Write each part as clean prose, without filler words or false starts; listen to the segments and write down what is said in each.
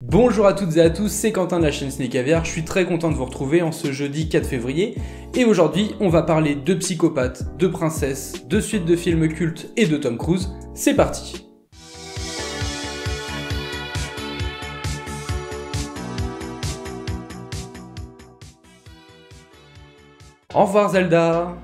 Bonjour à toutes et à tous, c'est Quentin de la chaîne Ciné Caviar, je suis très content de vous retrouver en ce jeudi 4 février et aujourd'hui on va parler de psychopathes, de princesses, de suites de films cultes et de Tom Cruise. C'est parti. Au revoir Zelda.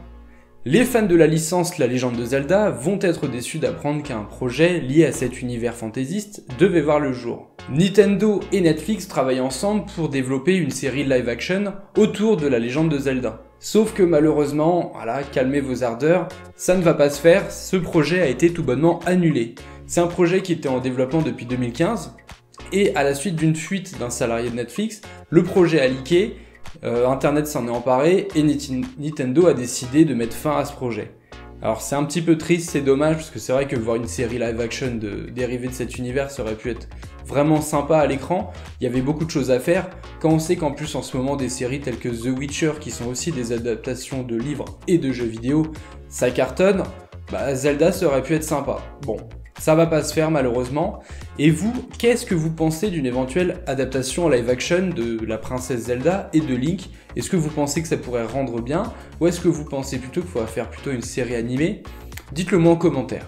Les fans de la licence La Légende de Zelda vont être déçus d'apprendre qu'un projet lié à cet univers fantaisiste devait voir le jour. Nintendo et Netflix travaillent ensemble pour développer une série live-action autour de La Légende de Zelda. Sauf que malheureusement, voilà, calmez vos ardeurs, ça ne va pas se faire, ce projet a été tout bonnement annulé. C'est un projet qui était en développement depuis 2015, et à la suite d'une fuite d'un salarié de Netflix, le projet a leaké. Internet s'en est emparé et Nintendo a décidé de mettre fin à ce projet. Alors c'est un petit peu triste, c'est dommage, parce que c'est vrai que voir une série live action dérivée de cet univers, ça aurait pu être vraiment sympa à l'écran. Il y avait beaucoup de choses à faire, quand on sait qu'en plus en ce moment des séries telles que The Witcher, qui sont aussi des adaptations de livres et de jeux vidéo, ça cartonne, Zelda ça aurait pu être sympa. Bon, ça va pas se faire malheureusement. Et vous, qu'est-ce que vous pensez d'une éventuelle adaptation en live action de la princesse Zelda et de Link? Est-ce que vous pensez que ça pourrait rendre bien? Ou est-ce que vous pensez plutôt qu'il faudra faire plutôt une série animée? Dites-le moi en commentaire.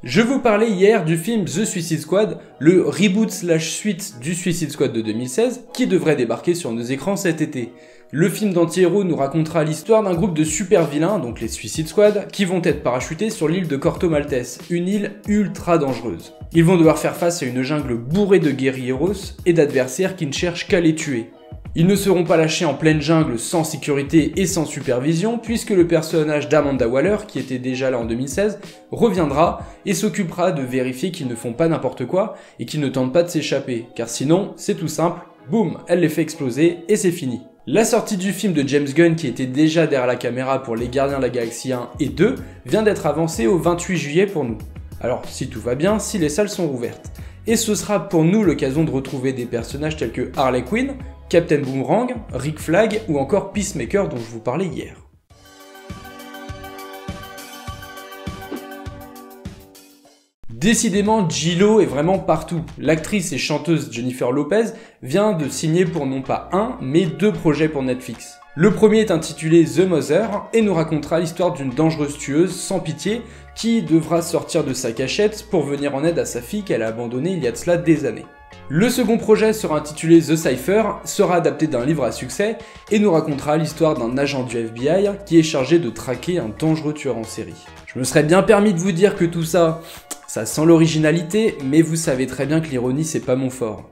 Je vous parlais hier du film The Suicide Squad, le reboot/suite du Suicide Squad de 2016, qui devrait débarquer sur nos écrans cet été. Le film d'anti-héros nous racontera l'histoire d'un groupe de super vilains, donc les Suicide Squad, qui vont être parachutés sur l'île de Corto Maltese, une île ultra dangereuse. Ils vont devoir faire face à une jungle bourrée de guerrilleros et d'adversaires qui ne cherchent qu'à les tuer. Ils ne seront pas lâchés en pleine jungle sans sécurité et sans supervision, puisque le personnage d'Amanda Waller, qui était déjà là en 2016, reviendra et s'occupera de vérifier qu'ils ne font pas n'importe quoi et qu'ils ne tentent pas de s'échapper, car sinon, c'est tout simple, boum, elle les fait exploser et c'est fini. La sortie du film de James Gunn, qui était déjà derrière la caméra pour Les Gardiens de la Galaxie 1 et 2, vient d'être avancée au 28 juillet pour nous. Alors, si tout va bien, si les salles sont rouvertes. Et ce sera pour nous l'occasion de retrouver des personnages tels que Harley Quinn, Captain Boomerang, Rick Flag ou encore Peacemaker dont je vous parlais hier. Décidément, J-Lo est vraiment partout. L'actrice et chanteuse Jennifer Lopez vient de signer pour non pas un, mais deux projets pour Netflix. Le premier est intitulé The Mother et nous racontera l'histoire d'une dangereuse tueuse sans pitié qui devra sortir de sa cachette pour venir en aide à sa fille qu'elle a abandonnée il y a de cela des années. Le second projet sera intitulé The Cypher, sera adapté d'un livre à succès et nous racontera l'histoire d'un agent du FBI qui est chargé de traquer un dangereux tueur en série. Je me serais bien permis de vous dire que tout ça, ça sent l'originalité, mais vous savez très bien que l'ironie c'est pas mon fort.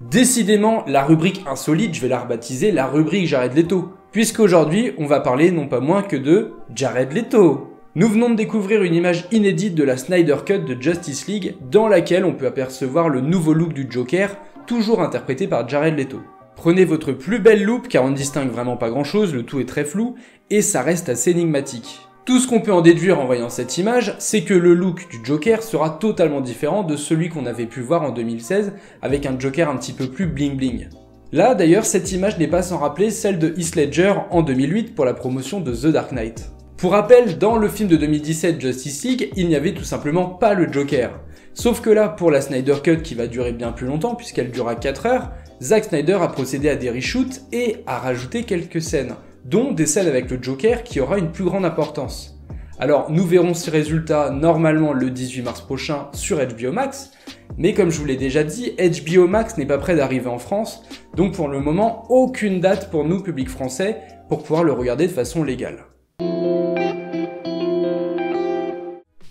Décidément, la rubrique insolite, je vais la rebaptiser la rubrique Jared Leto, puisqu'aujourd'hui on va parler non pas moins que de Jared Leto. Nous venons de découvrir une image inédite de la Snyder Cut de Justice League, dans laquelle on peut apercevoir le nouveau look du Joker, toujours interprété par Jared Leto. Prenez votre plus belle loupe car on ne distingue vraiment pas grand chose, le tout est très flou, et ça reste assez énigmatique. Tout ce qu'on peut en déduire en voyant cette image, c'est que le look du Joker sera totalement différent de celui qu'on avait pu voir en 2016, avec un Joker un petit peu plus bling bling. Là d'ailleurs, cette image n'est pas sans rappeler celle de Heath Ledger en 2008 pour la promotion de The Dark Knight. Pour rappel, dans le film de 2017 Justice League, il n'y avait tout simplement pas le Joker. Sauf que là, pour la Snyder Cut qui va durer bien plus longtemps puisqu'elle durera 4 heures, Zack Snyder a procédé à des reshoots et a rajouté quelques scènes, dont des scènes avec le Joker qui aura une plus grande importance. Alors nous verrons ces résultats normalement le 18 mars prochain sur HBO Max, mais comme je vous l'ai déjà dit, HBO Max n'est pas prêt d'arriver en France, donc pour le moment aucune date pour nous, public français, pour pouvoir le regarder de façon légale.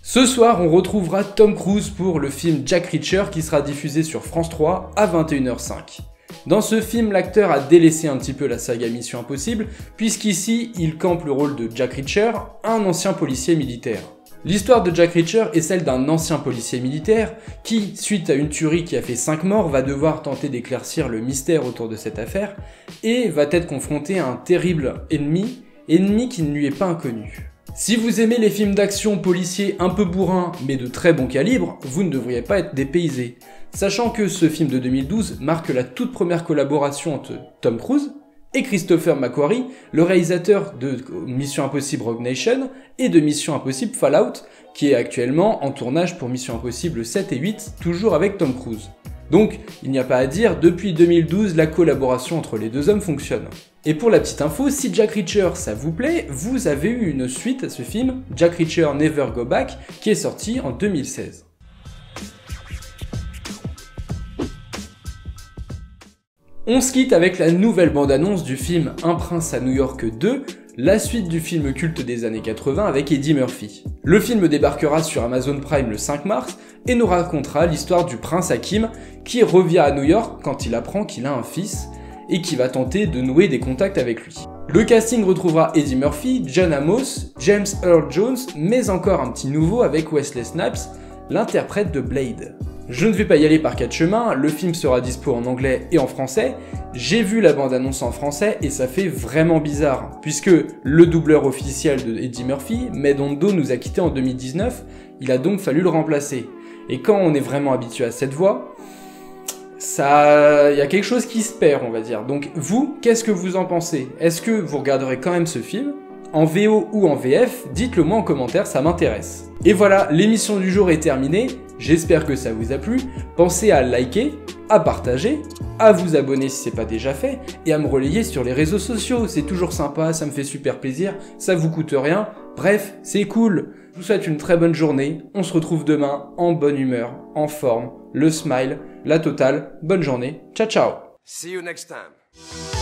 Ce soir, on retrouvera Tom Cruise pour le film Jack Reacher qui sera diffusé sur France 3 à 21h05. Dans ce film, l'acteur a délaissé un petit peu la saga Mission Impossible, puisqu'ici, il campe le rôle de Jack Reacher, un ancien policier militaire. L'histoire de Jack Reacher est celle d'un ancien policier militaire qui, suite à une tuerie qui a fait 5 morts, va devoir tenter d'éclaircir le mystère autour de cette affaire et va être confronté à un terrible ennemi qui ne lui est pas inconnu. Si vous aimez les films d'action policiers un peu bourrins mais de très bon calibre, vous ne devriez pas être dépaysé. Sachant que ce film de 2012 marque la toute première collaboration entre Tom Cruise et Christopher McQuarrie, le réalisateur de Mission Impossible Rogue Nation et de Mission Impossible Fallout, qui est actuellement en tournage pour Mission Impossible 7 et 8, toujours avec Tom Cruise. Donc, il n'y a pas à dire, depuis 2012, la collaboration entre les deux hommes fonctionne. Et pour la petite info, si Jack Reacher ça vous plaît, vous avez eu une suite à ce film, Jack Reacher Never Go Back, qui est sorti en 2016. On se quitte avec la nouvelle bande-annonce du film Un prince à New York 2, la suite du film culte des années 80 avec Eddie Murphy. Le film débarquera sur Amazon Prime le 5 mars et nous racontera l'histoire du prince Hakim qui revient à New York quand il apprend qu'il a un fils et qui va tenter de nouer des contacts avec lui. Le casting retrouvera Eddie Murphy, John Amos, James Earl Jones, mais encore un petit nouveau avec Wesley Snipes, l'interprète de Blade. Je ne vais pas y aller par quatre chemins, le film sera dispo en anglais et en français. J'ai vu la bande-annonce en français et ça fait vraiment bizarre, puisque le doubleur officiel de Eddie Murphy, Medondo, nous a quitté en 2019, il a donc fallu le remplacer. Et quand on est vraiment habitué à cette voix, il y a quelque chose qui se perd, on va dire. Donc vous, qu'est-ce que vous en pensez? Est-ce que vous regarderez quand même ce film? En VO ou en VF, dites-le moi en commentaire, ça m'intéresse. Et voilà, l'émission du jour est terminée, j'espère que ça vous a plu. Pensez à liker, à partager, à vous abonner si c'est pas déjà fait, et à me relayer sur les réseaux sociaux, c'est toujours sympa, ça me fait super plaisir, ça vous coûte rien, bref, c'est cool. Je vous souhaite une très bonne journée, on se retrouve demain en bonne humeur, en forme, le smile, la totale, bonne journée, ciao ciao. See you next time.